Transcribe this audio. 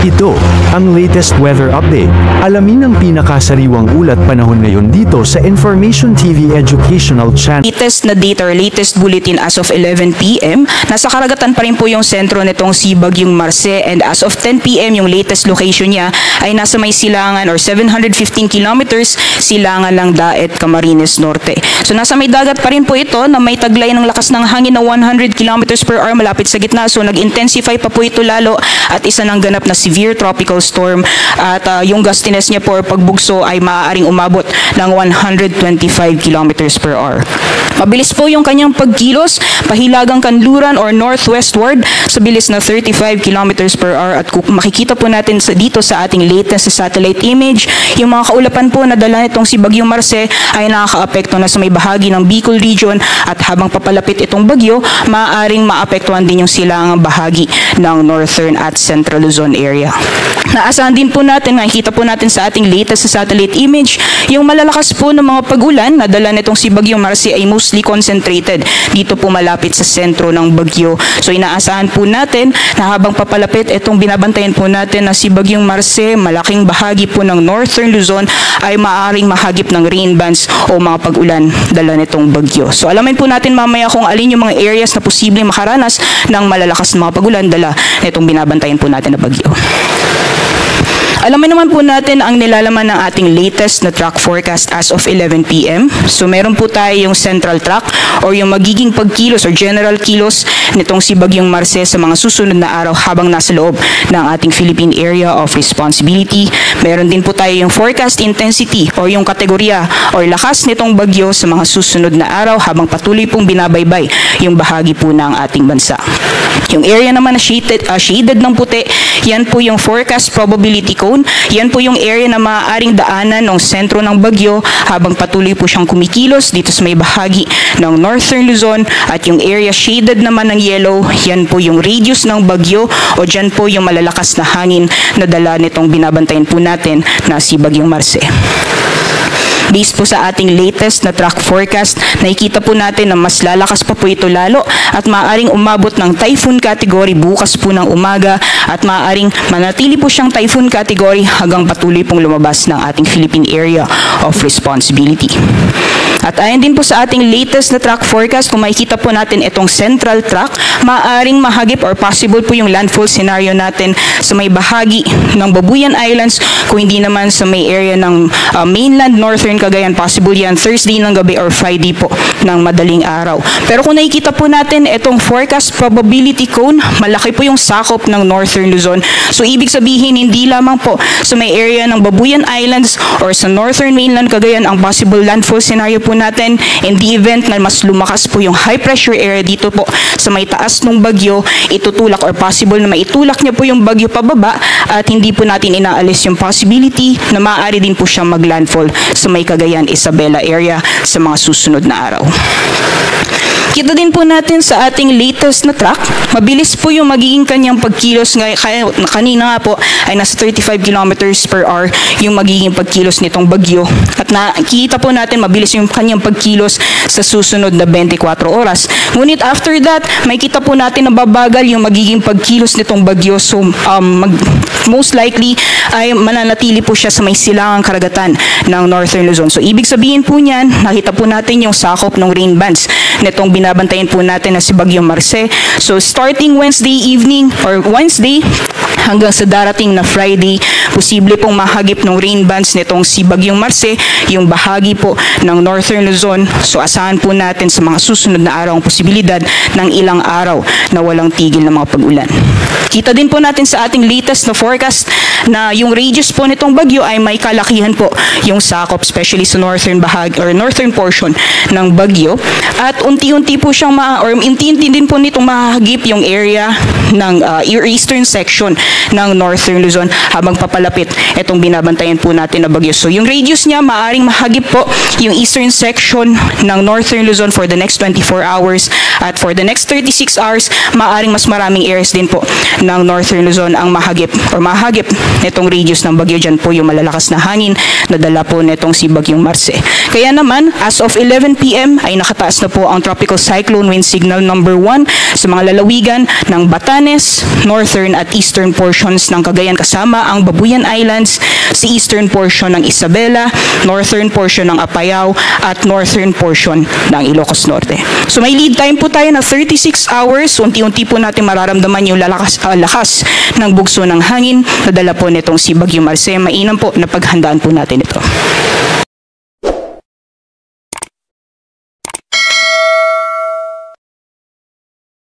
Ito, ang latest weather update. Alamin ang pinakasariwang ulat panahon ngayon dito sa Information TV Educational Channel. Latest na data or latest bulletin as of 11 p.m. Nasa karagatan pa rin po yung sentro nitong si Bagyong Marce, and as of 10 p.m. yung latest location niya ay nasa may silangan or 715 kilometers silangan ng Daet, Camarines Norte. So nasa may dagat pa rin po ito na may taglay ng lakas ng hangin na 100 kilometers per hour malapit sa gitna. So nag-intensify pa po ito lalo at isa ng ganap na severe tropical storm, at yung gustiness niya po pagbugso ay maaaring umabot ng 125 kilometers per hour. Mabilis po yung kanyang pagkilos, pahilagang kanluran or northwestward sa bilis na 35 kilometers per hour, at kung makikita po natin dito sa ating latest satellite image, yung mga kaulapan po na dala nitong si Bagyong Marce ay nakakaapekto na sa may bahagi ng Bicol region, at habang papalapit itong bagyo, maaaring maapektuhan din yung silangang bahagi ng northern at central Luzon area. Naasahan din po natin, makikita po natin sa ating latest satellite image, yung malalakas po ng mga pag-ulan na dala nitong si Bagyong Marce ay mostly concentrated dito po malapit sa sentro ng bagyo. So inaasahan po natin na habang papalapit itong binabantayan po natin na si Bagyong Marce, malaking bahagi po ng northern Luzon ay maaaring mahagip ng rain bands o mga pag-ulan dala nitong bagyo. So alamin po natin mamaya kung alin yung mga areas na posibleng makaranas ng malalakas na mga pag-ulan dala nitong binabantayan po natin na bagyo. Alamin naman po natin ang nilalaman ng ating latest na track forecast as of 11 p.m. So meron po tayo yung central track or yung magiging pagkilos or general kilos nitong si Bagyong Marce sa mga susunod na araw habang nasa loob ng ating Philippine Area of Responsibility. Meron din po tayo yung forecast intensity or yung kategorya or lakas nitong bagyo sa mga susunod na araw habang patuloy pong binabaybay yung bahagi po ng ating bansa. Yung area naman na shaded ng puti, yan po yung forecast probability cone. Yan po yung area na maaaring daanan ng sentro ng bagyo habang patuloy po siyang kumikilos dito sa may bahagi ng northern Luzon, at yung area shaded naman ng yellow, yan po yung radius ng bagyo o dyan po yung malalakas na hangin na dala nitong binabantayan po natin na si Bagyong Marce. Based po sa ating latest na track forecast, nakikita po natin na mas lalakas pa po ito lalo at maaaring umabot ng typhoon category bukas po ng umaga, at maaaring manatili po siyang typhoon category hanggang patuloy pong lumabas ng ating Philippine Area of Responsibility. At ayon din po sa ating latest na track forecast, kung makikita po natin itong central track, maaaring mahagip or possible po yung landfall scenario natin sa may bahagi ng Babuyan Islands, kung hindi naman sa may area ng mainland northern Cagayan, possible yan Thursday ng gabi or Friday po ng madaling araw. Pero kung nakikita po natin itong forecast probability cone, malaki po yung sakop ng northern Luzon. So ibig sabihin, hindi lamang po sa may area ng Babuyan Islands or sa northern mainland Cagayan ang possible landfall scenario po natin. In the event na mas lumakas po yung high pressure area dito po sa may taas ng bagyo, itutulak or possible na maitulak niya po yung bagyo pababa, at hindi po natin inaalis yung possibility na maaari din po siyang maglandfall sa may Cagayan, Isabela area sa mga susunod na araw. Kita din po natin sa ating latest na track, mabilis po yung magiging kanyang pagkilos. Kanina nga po ay nasa 35 kilometers per hour yung magiging pagkilos nitong bagyo. At nakikita po natin mabilis yung kanyang pagkilos sa susunod na 24 oras. Ngunit after that, makikita po natin na babagal yung magiging pagkilos nitong bagyo. So most likely ay mananatili po siya sa may silangang karagatan ng northern Luzon. So ibig sabihin po niyan, nakita po natin yung sakop ng rain bands nitong binabantayan po natin na si Bagyong Marce. So starting Wednesday evening or Wednesday hanggang sa darating na Friday, posible pong mahagip ng rain bands nitong si Bagyong Marce yung bahagi po ng northern Luzon. So asahan po natin sa mga susunod na araw ang posibilidad ng ilang araw na walang tigil na mga pag-ulan. Kita din po natin sa ating latest na forecast na yung radius po nitong bagyo ay may kalakihan po yung sakop, especially sa northern bahagi or northern portion ng bagyo, at unti-unti po siyang unti-unti din po nitong mahagip yung area ng eastern section ng northern Luzon habang papalapit itong binabantayan po natin na bagyo. So yung radius niya maaring mahagip po yung eastern section ng northern Luzon for the next 24 hours, at for the next 36 hours maaring mas maraming areas din po ng northern Luzon ang mahagip nitong radius ng bagyo. Dyan po yung malalakas na hangin na dala po nitong si Bagyong Marce. Kaya naman, as of 11 p.m. ay nakataas na po ang Tropical Cyclone Wind Signal number 1 sa mga lalawigan ng Batanes, northern at eastern portions ng Cagayan kasama ang Babuyan Islands, si eastern portion ng Isabela, northern portion ng Apayao at northern portion ng Ilocos Norte. So may lead time po tayo na 36 hours. Unti-unti po natin mararamdaman yung lakas ng bugso ng hangin na dala po nitong si Bagyo Marce. Mainam po na paghandaan po natin ito.